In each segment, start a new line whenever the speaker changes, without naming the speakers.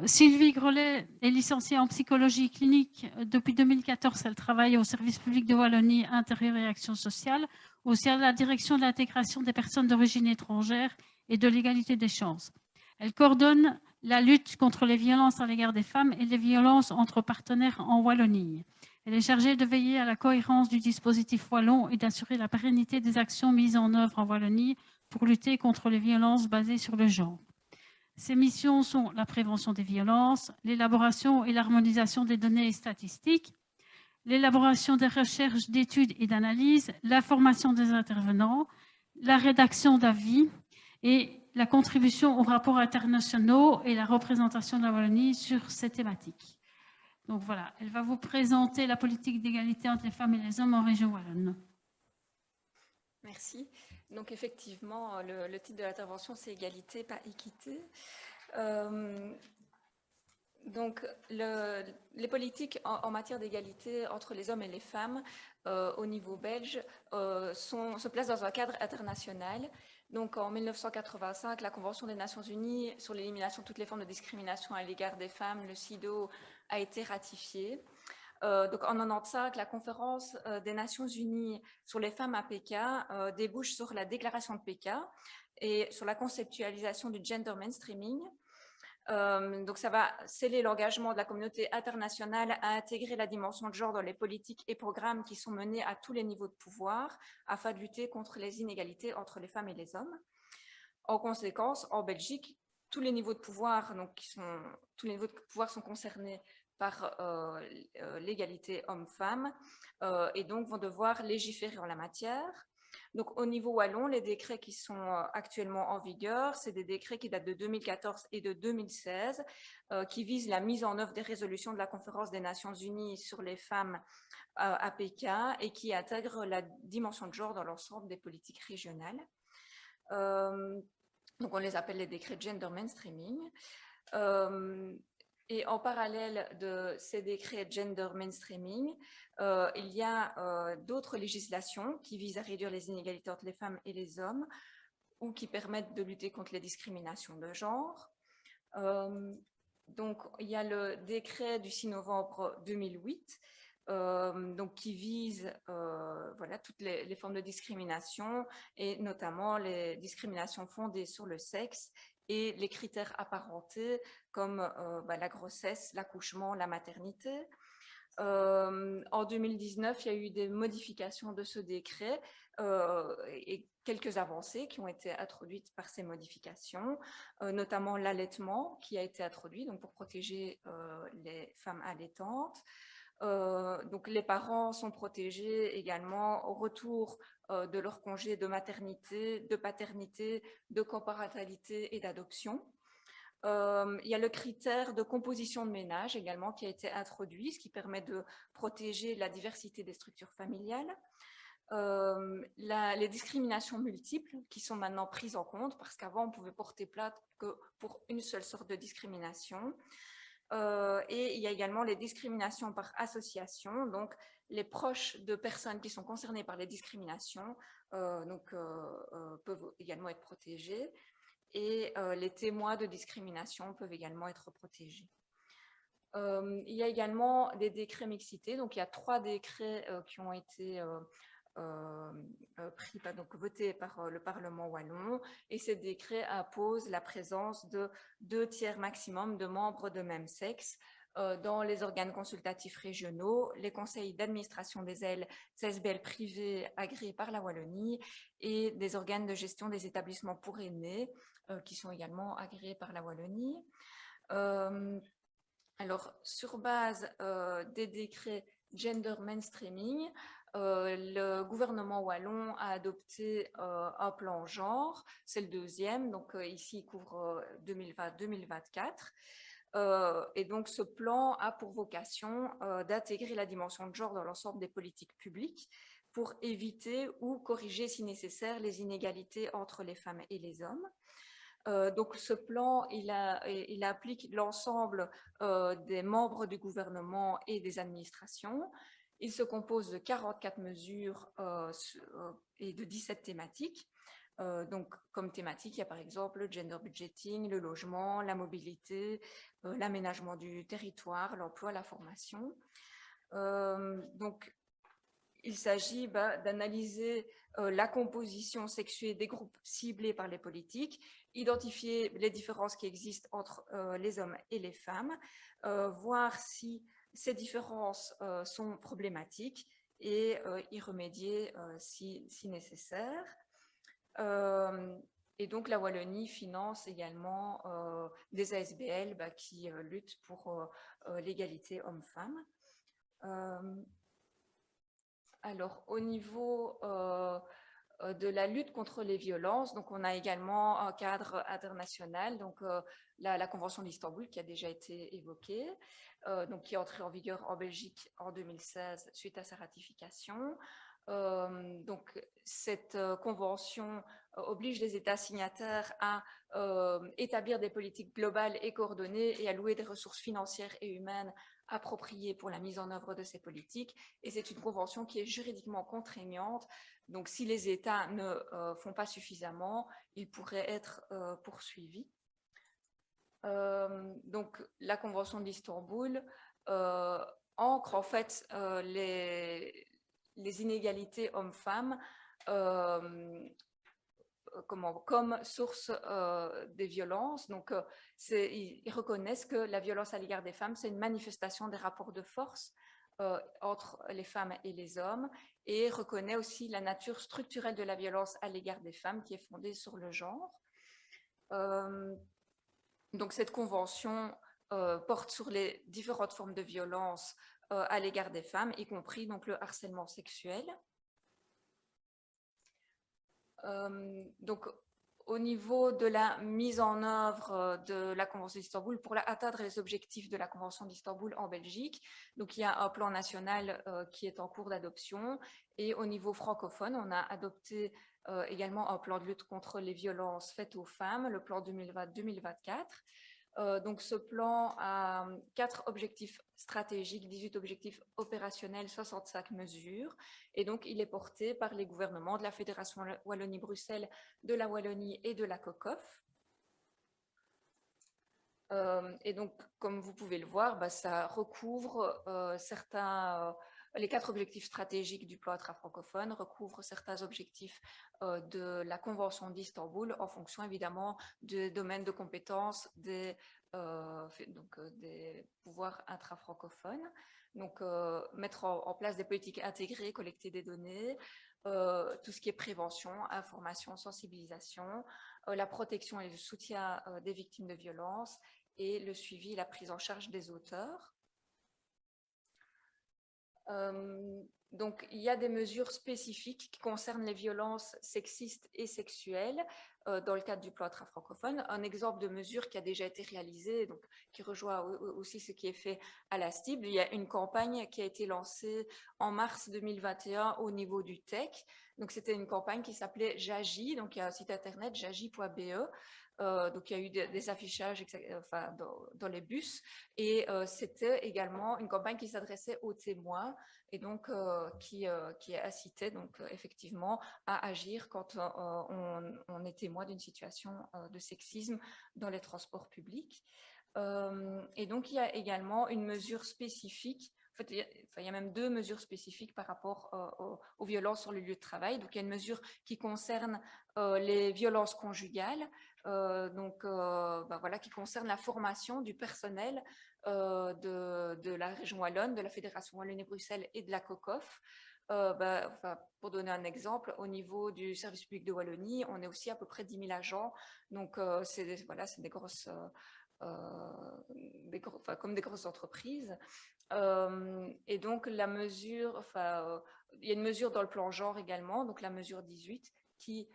Sylvie Grelet est licenciée en psychologie clinique. Depuis 2014, elle travaille au service public de Wallonie Intérieur et Action sociale, aussi à la direction de l'intégration des personnes d'origine étrangère et de l'égalité des chances. Elle coordonne la lutte contre les violences à l'égard des femmes et les violences entre partenaires en Wallonie. Elle est chargée de veiller à la cohérence du dispositif wallon et d'assurer la pérennité des actions mises en œuvre en Wallonie pour lutter contre les violences basées sur le genre. Ces missions sont la prévention des violences, l'élaboration et l'harmonisation des données et statistiques, l'élaboration des recherches, d'études et d'analyses, la formation des intervenants, la rédaction d'avis et la contribution aux rapports internationaux et la représentation de la Wallonie sur ces thématiques. Donc voilà, elle va vous présenter la politique d'égalité entre les femmes et les hommes en région wallonne.
Merci. Donc effectivement, le titre de l'intervention, c'est égalité, pas équité. Donc les politiques en matière d'égalité entre les hommes et les femmes au niveau belge se placent dans un cadre international. Donc en 1985, la Convention des Nations Unies sur l'élimination de toutes les formes de discrimination à l'égard des femmes, le CEDAW, a été ratifiée. Donc en 1995, la conférence des Nations Unies sur les femmes à Pékin débouche sur la déclaration de Pékin et sur la conceptualisation du gender mainstreaming. Donc ça va sceller l'engagement de la communauté internationale à intégrer la dimension de genre dans les politiques et programmes qui sont menés à tous les niveaux de pouvoir afin de lutter contre les inégalités entre les femmes et les hommes. En conséquence, en Belgique, tous les niveaux de pouvoir, tous les niveaux de pouvoir sont concernés par l'égalité homme-femme et donc vont devoir légiférer en la matière. Donc, au niveau wallon, les décrets qui sont actuellement en vigueur, c'est des décrets qui datent de 2014 et de 2016, qui visent la mise en œuvre des résolutions de la Conférence des Nations Unies sur les femmes à Pékin et qui intègrent la dimension de genre dans l'ensemble des politiques régionales. Donc, on les appelle les décrets gender mainstreaming. Et en parallèle de ces décrets gender mainstreaming, il y a d'autres législations qui visent à réduire les inégalités entre les femmes et les hommes ou qui permettent de lutter contre les discriminations de genre. Donc, il y a le décret du 6 novembre 2008 donc qui vise voilà, toutes les formes de discrimination et notamment les discriminations fondées sur le sexe et les critères apparentés comme la grossesse, l'accouchement, la maternité. En 2019, il y a eu des modifications de ce décret et quelques avancées qui ont été introduites par ces modifications, notamment l'allaitement qui a été introduit donc pour protéger les femmes allaitantes. Donc les parents sont protégés également au retour de leur congé de maternité, de paternité, de coparentalité et d'adoption. Il y a le critère de composition de ménage également qui a été introduit, ce qui permet de protéger la diversité des structures familiales. Les discriminations multiples qui sont maintenant prises en compte parce qu'avant on pouvait porter plainte que pour une seule sorte de discrimination. Et il y a également les discriminations par association, donc les proches de personnes qui sont concernées par les discriminations peuvent également être protégés et les témoins de discrimination peuvent également être protégés. Il y a également des décrets mixité, donc il y a 3 décrets qui ont été votés par le Parlement wallon et ces décrets imposent la présence de 2 tiers maximum de membres de même sexe dans les organes consultatifs régionaux, les conseils d'administration des CSBL privés agréés par la Wallonie et des organes de gestion des établissements pour aînés qui sont également agréés par la Wallonie. Alors, sur base des décrets gender mainstreaming, le gouvernement wallon a adopté un plan genre, c'est le 2e, donc ici il couvre 2020-2024. Et donc ce plan a pour vocation d'intégrer la dimension de genre dans l'ensemble des politiques publiques pour éviter ou corriger si nécessaire les inégalités entre les femmes et les hommes. Donc ce plan, il applique l'ensemble des membres du gouvernement et des administrations. Il se compose de 44 mesures et de 17 thématiques. Donc, comme thématique, il y a par exemple le gender budgeting, le logement, la mobilité, l'aménagement du territoire, l'emploi, la formation. Donc, il s'agit d'analyser la composition sexuée des groupes ciblés par les politiques, identifier les différences qui existent entre les hommes et les femmes, voir si ces différences sont problématiques et y remédier si nécessaire. Et donc, la Wallonie finance également des ASBL qui luttent pour l'égalité homme-femme. Alors, au niveau de la lutte contre les violences, donc on a également un cadre international, donc la Convention d'Istanbul qui a déjà été évoquée, donc qui est entrée en vigueur en Belgique en 2016 suite à sa ratification. Donc, cette convention oblige les États signataires à établir des politiques globales et coordonnées et à allouer des ressources financières et humaines appropriées pour la mise en œuvre de ces politiques. Et c'est une convention qui est juridiquement contraignante. Donc, si les États ne font pas suffisamment, ils pourraient être poursuivis. Donc, la convention d'Istanbul ancre en fait les inégalités hommes-femmes comme source des violences. Donc, ils reconnaissent que la violence à l'égard des femmes, c'est une manifestation des rapports de force entre les femmes et les hommes, et reconnaît aussi la nature structurelle de la violence à l'égard des femmes qui est fondée sur le genre. Donc, cette convention porte sur les différentes formes de violence à l'égard des femmes, y compris donc, le harcèlement sexuel. Donc, au niveau de la mise en œuvre de la Convention d'Istanbul, pour atteindre les objectifs de la Convention d'Istanbul en Belgique, donc il y a un plan national qui est en cours d'adoption, et au niveau francophone, on a adopté également un plan de lutte contre les violences faites aux femmes, le plan 2020-2024. Donc, ce plan a 4 objectifs stratégiques, 18 objectifs opérationnels, 65 mesures. Et donc, il est porté par les gouvernements de la Fédération Wallonie-Bruxelles, de la Wallonie et de la COCOF. Et donc, comme vous pouvez le voir, ça recouvre les 4 objectifs stratégiques du plan intra-francophone, recouvre certains objectifs de la Convention d'Istanbul en fonction évidemment du domaine de compétences des pouvoirs intra-francophones. Donc, mettre en place des politiques intégrées, collecter des données, tout ce qui est prévention, information, sensibilisation, la protection et le soutien des victimes de violences et le suivi et la prise en charge des auteurs. Donc, il y a des mesures spécifiques qui concernent les violences sexistes et sexuelles dans le cadre du plan intra-francophone. Un exemple de mesure qui a déjà été réalisé, donc, qui rejoint aussi ce qui est fait à la STIB. Il y a une campagne qui a été lancée en mars 2021 au niveau du TEC. Donc, c'était une campagne qui s'appelait JAGI, donc il y a un site internet, jagi.be. Donc, il y a eu des affichages dans les bus, et c'était également une campagne qui s'adressait aux témoins et donc qui incitait donc effectivement à agir quand on est témoin d'une situation de sexisme dans les transports publics. Et donc, il y a également une mesure spécifique. En fait, il y a même 2 mesures spécifiques par rapport aux violences sur le lieu de travail. Donc, il y a une mesure qui concerne les violences conjugales, qui concerne la formation du personnel de la région wallonne, de la Fédération Wallonie-Bruxelles et de la COCOF. Pour donner un exemple, au niveau du service public de Wallonie, on est aussi à peu près 10 000 agents. Donc, c'est des grosses... comme des grosses entreprises. Et donc, la mesure, il y a une mesure dans le plan genre également, donc la mesure 18, qui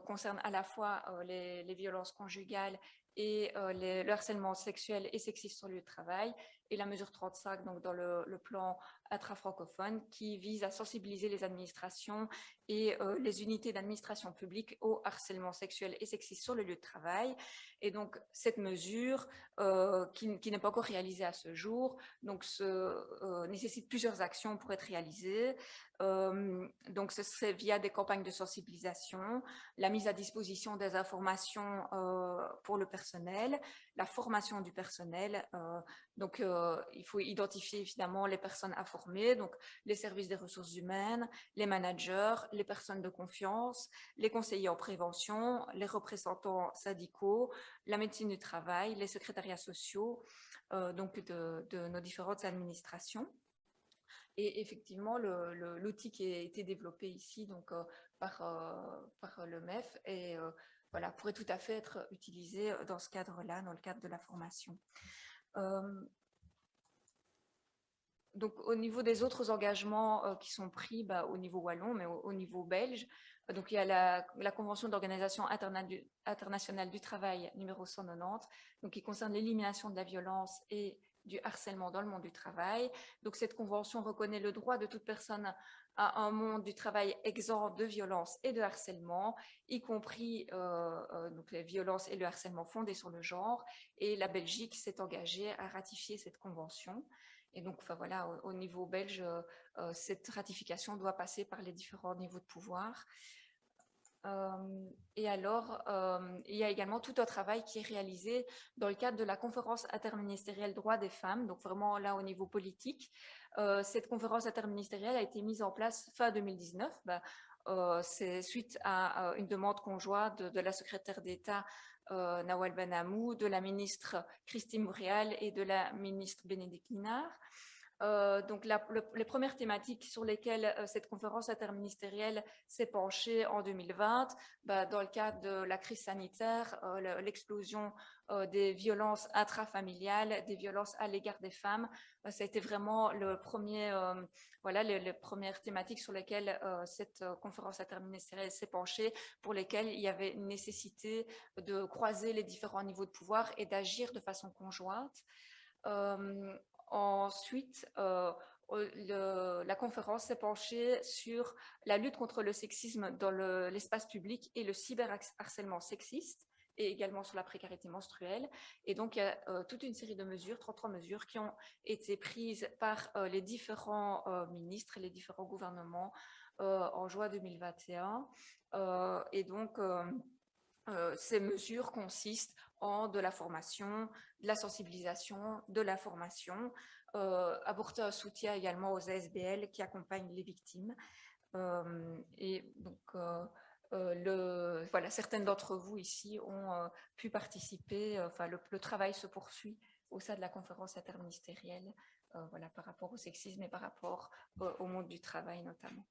concerne à la fois les violences conjugales et le harcèlement sexuel et sexiste sur le lieu de travail, et la mesure 35, donc dans le plan intra-francophone, qui vise à sensibiliser les administrations et les unités d'administration publique au harcèlement sexuel et sexiste sur le lieu de travail. Et donc, cette mesure, qui n'est pas encore réalisée à ce jour, donc nécessite plusieurs actions pour être réalisée. Donc, ce serait via des campagnes de sensibilisation, la mise à disposition des informations pour le personnel, la formation du personnel. Donc, il faut identifier évidemment les personnes à former, donc les services des ressources humaines, les managers, les personnes de confiance, les conseillers en prévention, les représentants syndicaux, la médecine du travail, les secrétariats sociaux, donc de nos différentes administrations. Et effectivement, l'outil qui a été développé ici donc, par le MEF et, voilà, pourrait tout à fait être utilisé dans ce cadre-là, dans le cadre de la formation. Donc, au niveau des autres engagements qui sont pris au niveau wallon, mais au niveau belge, donc il y a la Convention d'organisation internationale du travail numéro 190, donc qui concerne l'élimination de la violence et du harcèlement dans le monde du travail. Donc cette convention reconnaît le droit de toute personne à un monde du travail exempt de violence et de harcèlement, y compris donc les violences et le harcèlement fondés sur le genre. Et la Belgique s'est engagée à ratifier cette convention. Et donc, enfin, voilà, au niveau belge, cette ratification doit passer par les différents niveaux de pouvoir. Et alors, il y a également tout un travail qui est réalisé dans le cadre de la conférence interministérielle droits des femmes, donc vraiment là au niveau politique. Cette conférence interministérielle a été mise en place fin 2019. C'est suite à une demande conjointe de la secrétaire d'État Nawal Ben-Amou, de la ministre Christine Montréal et de la ministre Bénédicte Linard. Donc les premières thématiques sur lesquelles cette conférence interministérielle s'est penchée en 2020, dans le cadre de la crise sanitaire, l'explosion des violences intrafamiliales, des violences à l'égard des femmes, ça a été vraiment voilà, les premières thématiques sur lesquelles cette conférence interministérielle s'est penchée, pour lesquelles il y avait une nécessité de croiser les différents niveaux de pouvoir et d'agir de façon conjointe. Ensuite, la conférence s'est penchée sur la lutte contre le sexisme dans l'espace public et le cyberharcèlement sexiste, et également sur la précarité menstruelle. Et donc, il y a toute une série de mesures, 33 mesures, qui ont été prises par les différents ministres et les différents gouvernements en juin 2021. Et donc, ces mesures consistent en de la formation, de la sensibilisation, de l'information, apporter un soutien également aux ASBL qui accompagnent les victimes. Et donc, voilà, certaines d'entre vous ici ont pu participer, enfin, le travail se poursuit au sein de la conférence interministérielle, voilà, par rapport au sexisme et par rapport au monde du travail notamment.